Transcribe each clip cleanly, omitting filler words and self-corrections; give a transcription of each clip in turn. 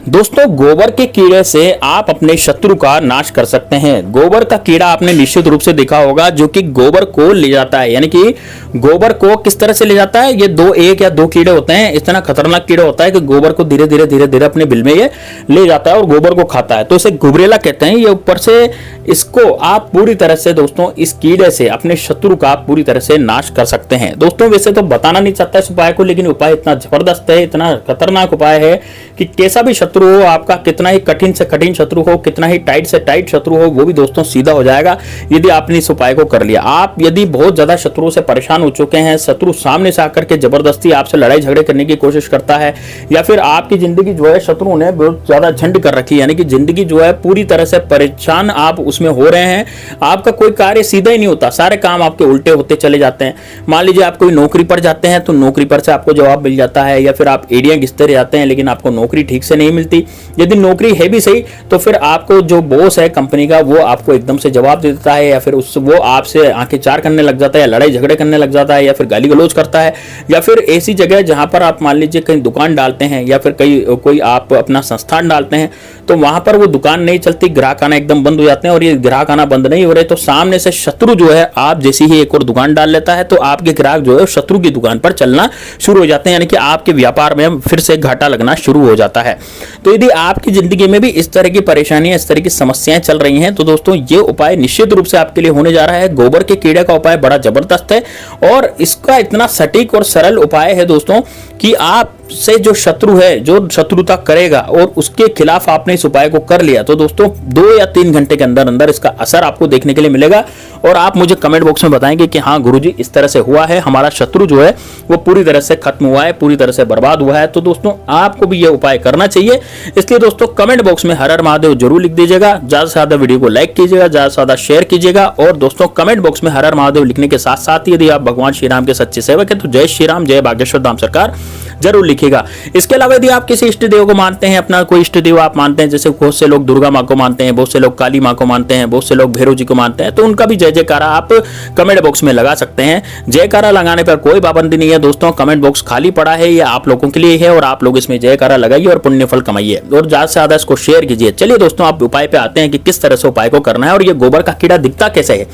दोस्तों, गोबर के कीड़े से आप अपने शत्रु का नाश कर सकते हैं। गोबर का कीड़ा आपने निश्चित रूप से देखा होगा, जो कि गोबर को ले जाता है। यानी कि गोबर को किस तरह से ले जाता है, ये एक या दो कीड़े होते हैं। इतना खतरनाक कीड़ा होता है कि गोबर को धीरे धीरे अपने बिल में ये ले जाता है और गोबर को खाता है। तो इसे गुबरेला कहते हैं। ये ऊपर से इसको आप पूरी तरह से दोस्तों इस कीड़े से अपने शत्रु का पूरी तरह से नाश कर सकते हैं। दोस्तों, वैसे तो बताना नहीं चाहता इस उपाय को, लेकिन उपाय इतना जबरदस्त है, इतना खतरनाक उपाय है कि कैसा भी शत्रु हो आपका, कितना ही कठिन से कठिन शत्रु हो, कितना ही टाइट से टाइट शत्रु हो, वो भी दोस्तों सीधा हो जाएगा यदि आपने इस उपाय को कर लिया। आप यदि बहुत ज्यादा शत्रुओं से परेशान हो चुके हैं, शत्रु सामने से आकर के जबरदस्ती आपसे लड़ाई झगड़े करने की कोशिश करता है, या फिर आपकी जिंदगी जो है शत्रु ने बहुत ज्यादा झंड कर रखी है, यानी कि जिंदगी जो है पूरी तरह से परेशान आप उसमें हो रहे हैं, आपका कोई कार्य सीधा ही नहीं होता, सारे काम आपके उल्टे होते चले जाते हैं। मान लीजिए आप कोई नौकरी पर जाते हैं तो नौकरी पर से आपको जवाब मिल जाता है, या फिर आप एड़ियां घिसते रह जाते हैं लेकिन आपको नौकरी ठीक से नहीं मिलती। यदि नौकरी है भी सही तो फिर आपको जो बॉस है कंपनी का वो आपको एकदम से जवाब दे देता है, या फिर वो आपसे आंखें चार करने लग जाता है, या लड़ाई झगड़े करने लग जाता है, या फिर गाली गलौज करता है, या फिर ऐसी जगह जहां पर आप मान लीजिए कहीं दुकान डालते हैं या फिर कोई आप अपना संस्थान डालते हैं तो वहां पर वो दुकान नहीं चलती, ग्राहक आना एकदम बंद हो जाते हैं। और ये ग्राहक आना बंद नहीं हो रहे तो सामने से शत्रु जो है आप जैसे ही एक और दुकान डाल लेता है तो आपके ग्राहक जो है शत्रु की दुकान पर चलना शुरू हो जाते हैं, यानी कि आपके व्यापार में फिर से घाटा लगना शुरू हो जाता है। तो यदि आपकी जिंदगी में भी इस तरह की परेशानियां, इस तरह की समस्याएं चल रही हैं तो दोस्तों ये उपाय निश्चित रूप से आपके लिए होने जा रहा है। गोबर के कीड़े का उपाय बड़ा जबरदस्त है और इसका इतना सटीक और सरल उपाय है दोस्तों कि आप से जो शत्रु है, जो शत्रुता करेगा और उसके खिलाफ आपने इस उपाय को कर लिया तो दोस्तों 2 या 3 घंटे के अंदर अंदर इसका असर आपको देखने के लिए मिलेगा। और आप मुझे कमेंट बॉक्स में बताएंगे कि हाँ गुरुजी इस तरह से हुआ है, हमारा शत्रु जो है वो पूरी तरह से खत्म हुआ है, पूरी तरह से बर्बाद हुआ है। तो दोस्तों आपको भी ये उपाय करना चाहिए। इसलिए दोस्तों कमेंट बॉक्स में हर हर महादेव जरूर लिख दीजिएगा, ज्यादा से ज्यादा वीडियो को लाइक कीजिएगा, ज्यादा से ज्यादा शेयर कीजिएगा। और दोस्तों कमेंट बॉक्स में हर हर महादेव लिखने के साथ साथ यदि आप भगवान श्री राम के सच्चे सेवक है तो जय श्री राम, जय बागेश्वर धाम सरकार जरूर लिखिएगा। इसके अलावा यदि आप किसी इष्ट देव को मानते हैं, अपना कोई इष्ट देव आप मानते हैं, जैसे बहुत से लोग दुर्गा माँ को मानते हैं, बहुत से लोग काली माँ को मानते हैं, बहुत से लोग भैरव जी को मानते हैं, तो उनका भी जय जयकारा आप कमेंट बॉक्स में लगा सकते हैं। जयकारा लगाने पर कोई पाबंदी नहीं है दोस्तों, कमेंट बॉक्स खाली पड़ा है, ये आप लोगों के लिए है और आप लोग इसमें जयकारा लगाइए और पुण्य फल कमाइए और ज्यादा से ज्यादा इसको शेयर कीजिए। चलिए दोस्तों आप उपाय पे आते हैं कि किस तरह से उपाय को करना है और ये गोबर का कीड़ा दिखता कैसे है।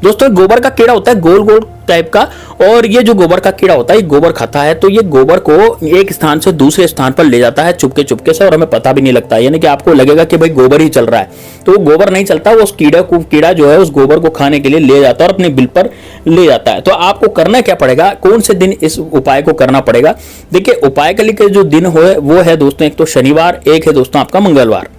दोस्तों गोबर का कीड़ा होता है गोल गोल टाइप का, और ये जो गोबर का कीड़ा होता है ये गोबर खाता है। तो ये गोबर को एक स्थान से दूसरे स्थान पर ले जाता है चुपके चुपके से और हमें पता भी नहीं लगता, यानी कि आपको लगेगा कि भाई गोबर ही चल रहा है, तो वो गोबर नहीं चलता, वो उस कीड़ा जो है उस गोबर को खाने के लिए ले जाता है और अपने बिल पर ले जाता है। तो आपको करना क्या पड़ेगा, कौन से दिन इस उपाय को करना पड़ेगा। देखिए उपाय के लिए जो दिन हो वो है दोस्तों एक तो शनिवार, एक है दोस्तों आपका मंगलवार।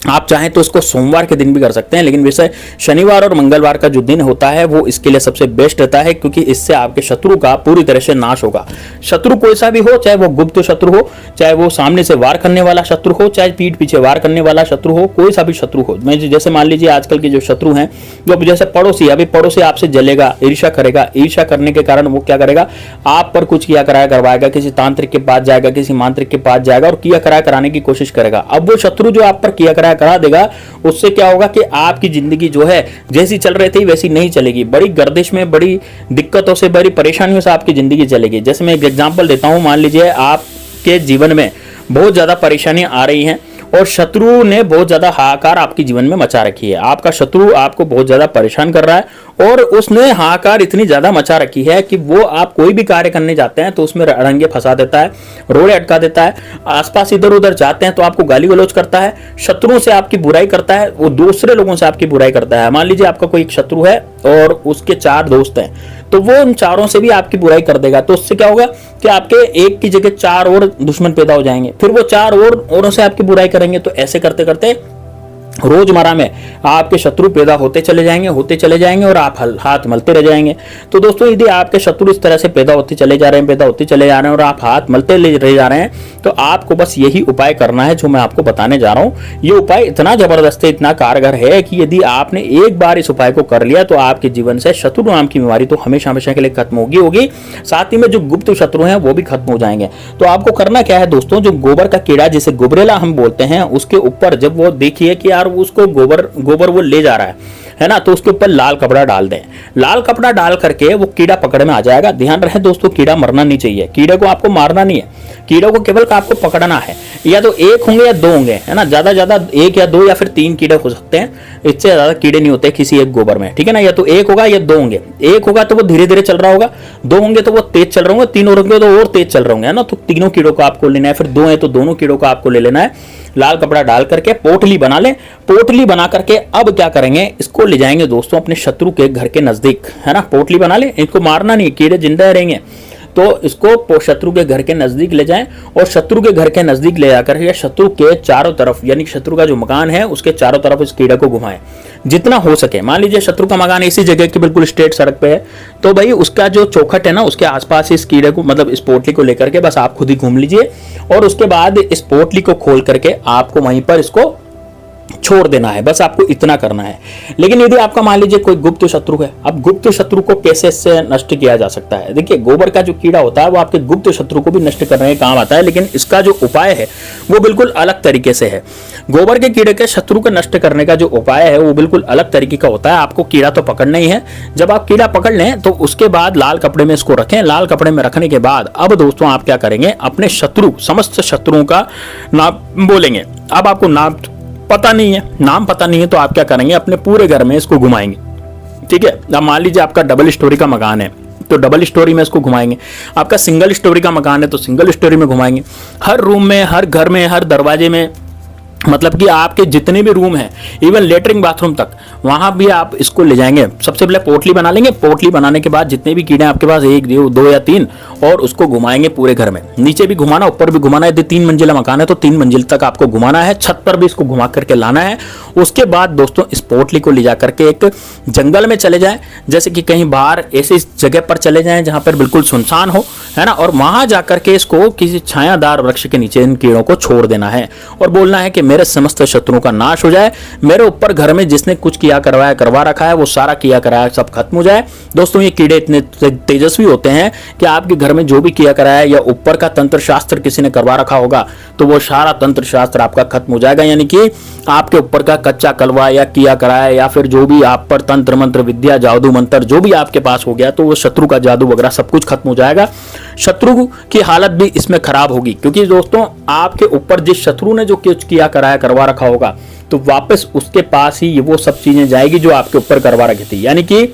आप चाहें तो इसको सोमवार के दिन भी कर सकते हैं, लेकिन वैसे शनिवार और मंगलवार का जो दिन होता है वो इसके लिए सबसे बेस्ट रहता है, क्योंकि इससे आपके शत्रु का पूरी तरह से नाश होगा। शत्रु कोई सा भी हो, चाहे वो गुप्त शत्रु हो, चाहे वो सामने से वार करने वाला शत्रु हो, चाहे पीठ पीछे वार करने वाला शत्रु हो, कोई सा भी शत्रु हो। मैं जैसे मान लीजिए आजकल के जो शत्रु हैं, जो जैसे पड़ोसी, अभी पड़ोसी आपसे जलेगा, ईर्ष्या करेगा, ईर्ष्या करने के कारण वो क्या करेगा, आप पर कुछ किया कराया करवाएगा, किसी तांत्रिक के पास जाएगा, किसी मांत्रिक के पास जाएगा और किया कराया कराने की कोशिश करेगा। अब वो शत्रु जो आप पर किया कराया करा देगा, उससे क्या होगा कि आपकी जिंदगी जो है जैसी चल रही थी वैसी नहीं चलेगी, बड़ी गर्दिश में, बड़ी दिक्कतों से, बड़ी परेशानियों से आपकी जिंदगी चलेगी। जैसे मैं एक एग्जांपल देता हूं, मान लीजिए आपके जीवन में बहुत ज्यादा परेशानियां आ रही हैं और शत्रु ने बहुत ज्यादा हाहाकार आपके जीवन में मचा रखी है, आपका शत्रु आपको बहुत ज्यादा परेशान कर रहा है और उसने हाहाकार इतनी ज्यादा मचा रखी है कि वो आप कोई भी कार्य करने जाते हैं तो उसमें अड़ंगे फंसा देता है, रोड़े अटका देता है, आसपास इधर उधर जाते हैं तो आपको गाली गलौज करता है, शत्रुओं से आपकी बुराई करता है, वो दूसरे लोगों से आपकी बुराई करता है। मान लीजिए आपका कोई एक शत्रु है और उसके 4 दोस्त हैं, तो वो उन चारों से भी आपकी बुराई कर देगा। तो उससे क्या होगा कि आपके एक की जगह 4 और दुश्मन पैदा हो जाएंगे, फिर वो 4 औरों से आपकी बुराई करेंगे। तो ऐसे करते करते रोजमर्रा में आपके शत्रु पैदा होते चले जाएंगे और आप हाथ मलते रह जाएंगे। तो दोस्तों यदि आपके शत्रु इस तरह से पैदा होते चले जा रहे हैं और आप हाथ मलते रह जा रहे हैं तो आपको बस यही उपाय करना है जो मैं आपको बताने जा रहा हूं। ये उपाय इतना जबरदस्त है, इतना कारगर है कि यदि आपने एक बार इस उपाय को कर लिया तो आपके जीवन से शत्रु नाम की बीमारी तो हमेशा हमेशा के लिए खत्म होगी, साथ ही में जो गुप्त शत्रु हैं वो भी खत्म हो जाएंगे। तो आपको करना क्या है दोस्तों, जो गोबर का कीड़ा जिसे गुबरेला हम बोलते हैं, उसके ऊपर जब वो देखिए कि यार अगर उसको गोबर वो ले जा रहा है ना, तो उसके ऊपर लाल कपड़ा डाल दें। लाल कपड़ा डाल करके वो कीड़ा पकड़ में आ जाएगा। ध्यान रहे दोस्तों, कीड़ा मरना नहीं चाहिए, कीड़े को आपको मारना नहीं है, कीड़े को केवल आपको पकड़ना है। या तो एक होंगे या दो होंगे, है ना, ज्यादा ज्यादा एक या दो या फिर 3 कीड़े हो सकते हैं, इससे ज्यादा कीड़े नहीं होते किसी एक गोबर में, ठीक है ना। या तो एक होगा या दो होंगे, एक होगा तो वो धीरे धीरे चल रहा होगा, दो होंगे तो वो तेज चल रहे होंगे, 3 होंगे तो और तेज चल रहे होंगे, है ना। तो तीनों कीड़ों को आपको लेना है, फिर 2 है तो दोनों कीड़ों को आपको ले लेना है। लाल कपड़ा डाल करके पोटली बना ले। पोटली बना करके अब क्या करेंगे, इसको ले जाएंगे दोस्तों अपने शत्रु के घर के नजदीक, है ना। पोटली बना ले, इनको मारना नहीं, कीड़े जिंदा रहेंगे, तो इसको शत्रु के घर के नजदीक ले जाएं और शत्रु के घर के नजदीक ले जाकर या शत्रु के चारों तरफ, यानी शत्रु का जो मकान है उसके चारों तरफ इस कीड़े को घुमाएं जितना हो सके। मान लीजिए शत्रु का मकान इसी जगह की बिल्कुल स्ट्रेट सड़क पे है, तो भाई उसका जो चौखट है ना, उसके आसपास इस कीड़े को, मतलब इस पोटली को लेकर के बस आप खुद ही घूम लीजिए और उसके बाद इस पोटली को खोल करके आपको वहीं पर इसको छोड़ देना है। बस आपको इतना करना है। लेकिन यदि आपका मान लीजिए कोई गुप्त शत्रु है, अब गुप्त शत्रु को कैसे इससे नष्ट किया जा सकता है। देखिए, गोबर का जो कीड़ा होता है वो आपके गुप्त शत्रु को भी नष्ट करने के काम आता है, लेकिन इसका जो उपाय है वो बिल्कुल अलग तरीके से है। गोबर के कीड़े के शत्रु को नष्ट करने का जो उपाय है वो बिल्कुल अलग तरीके का होता है। आपको कीड़ा तो पकड़ना ही है। जब आप कीड़ा पकड़ लें तो उसके बाद लाल कपड़े में इसको रखें। लाल कपड़े में रखने के बाद अब दोस्तों आप क्या करेंगे, अपने शत्रु, समस्त शत्रुओं का नाम बोलेंगे। अब आपको नाम पता नहीं है तो आप क्या करेंगे, अपने पूरे घर में इसको घुमाएंगे, ठीक है। अब मान लीजिए आपका डबल स्टोरी का मकान है तो डबल स्टोरी में इसको घुमाएंगे। आपका सिंगल स्टोरी का मकान है तो सिंगल स्टोरी में घुमाएंगे। हर रूम में, हर घर में, हर दरवाजे में, मतलब कि आपके जितने भी रूम हैं, इवन लेटरिंग बाथरूम तक, वहां भी आप इसको ले जाएंगे। सबसे पहले पोटली बना लेंगे। पोटली बनाने के बाद जितने भी कीड़े आपके पास, 1, 2 या 3, और उसको घुमाएंगे पूरे घर में। नीचे भी घुमाना, ऊपर भी घुमाना है। यदि 3 मंजिला मकान है तो 3 मंजिल तक आपको घुमाना है। छत पर भी इसको घुमा करके लाना है। उसके बाद दोस्तों इस पोटली को ले जा करके एक जंगल में चले जाएं, जैसे कि कहीं बाहर ऐसी जगह पर चले जाएं जहां पर बिल्कुल सुनसान हो, है ना, और वहां जाकर के इसको किसी छायादार वृक्ष के नीचे इन कीड़ों को छोड़ देना है और बोलना है कि मेरे समस्त शत्रुओं का नाश हो जाए, मेरे ऊपर घर में जिसने कुछ किया करवाया करवा रखा है वो सारा किया कराया सब खत्म हो जाए। दोस्तों ये कीड़े इतने तेजस्वी होते हैं कि आपके घर में जो भी किया कराया या ऊपर का तंत्र शास्त्र किसी ने करवा रखा होगा तो वो सारा तंत्र शास्त्र आपका खत्म हो जाएगा। यानी कि आपके ऊपर का कच्चा कलवा या किया कराया या फिर जो भी आप पर तंत्र मंत्र विद्या जादू मंत्र जो भी आपके पास हो गया तो वो शत्रु का जादू वगैरह सब कुछ खत्म हो जाएगा। शत्रु की हालत भी इसमें खराब होगी, क्योंकि दोस्तों आपके ऊपर जिस शत्रु ने जो कुछ किया कराया करवा रखा होगा तो वापस उसके पास ही वो सब चीजें जाएगी जो आपके ऊपर करवा रखी थी। यानी कि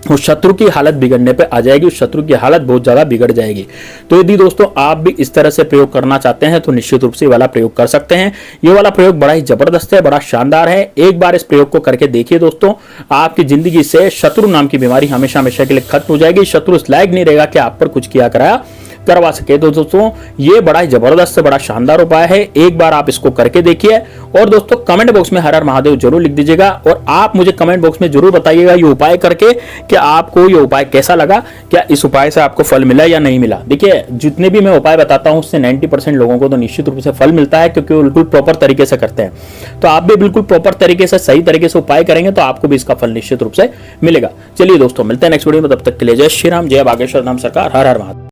उस शत्रु की हालत बिगड़ने पे आ जाएगी, उस शत्रु की हालत बहुत ज्यादा बिगड़ जाएगी। तो यदि दोस्तों आप भी इस तरह से प्रयोग करना चाहते हैं तो निश्चित रूप से ये वाला प्रयोग कर सकते हैं। ये वाला प्रयोग बड़ा ही जबरदस्त है, बड़ा शानदार है। एक बार इस प्रयोग को करके देखिए दोस्तों, आपकी जिंदगी से शत्रु नाम की बीमारी हमेशा हमेशा के लिए खत्म हो जाएगी। शत्रु इस लायक नहीं रहेगा कि आप पर कुछ किया कराया करवा सके। तो दोस्तों ये बड़ा ही जबरदस्त, बड़ा शानदार उपाय है। एक बार आप इसको करके देखिए और दोस्तों कमेंट बॉक्स में हर हर महादेव जरूर लिख दीजिएगा और आप मुझे कमेंट बॉक्स में जरूर बताइएगा ये उपाय करके कि आपको ये उपाय कैसा लगा, क्या इस उपाय से आपको फल मिला या नहीं मिला। देखिए जितने भी मैं उपाय बताता हूं उससे 90% लोगों को तो निश्चित रूप से फल मिलता है, क्योंकि वो बिल्कुल प्रॉपर तरीके से करते हैं। तो आप भी बिल्कुल प्रॉपर तरीके से, सही तरीके से उपाय करेंगे तो आपको भी इसका फल निश्चित रूप से मिलेगा। चलिए दोस्तों मिलते हैं नेक्स्ट वीडियो में, तब तक के लिए जय श्री राम, जय बागेश्वर धाम सरकार, हर हर महादेव।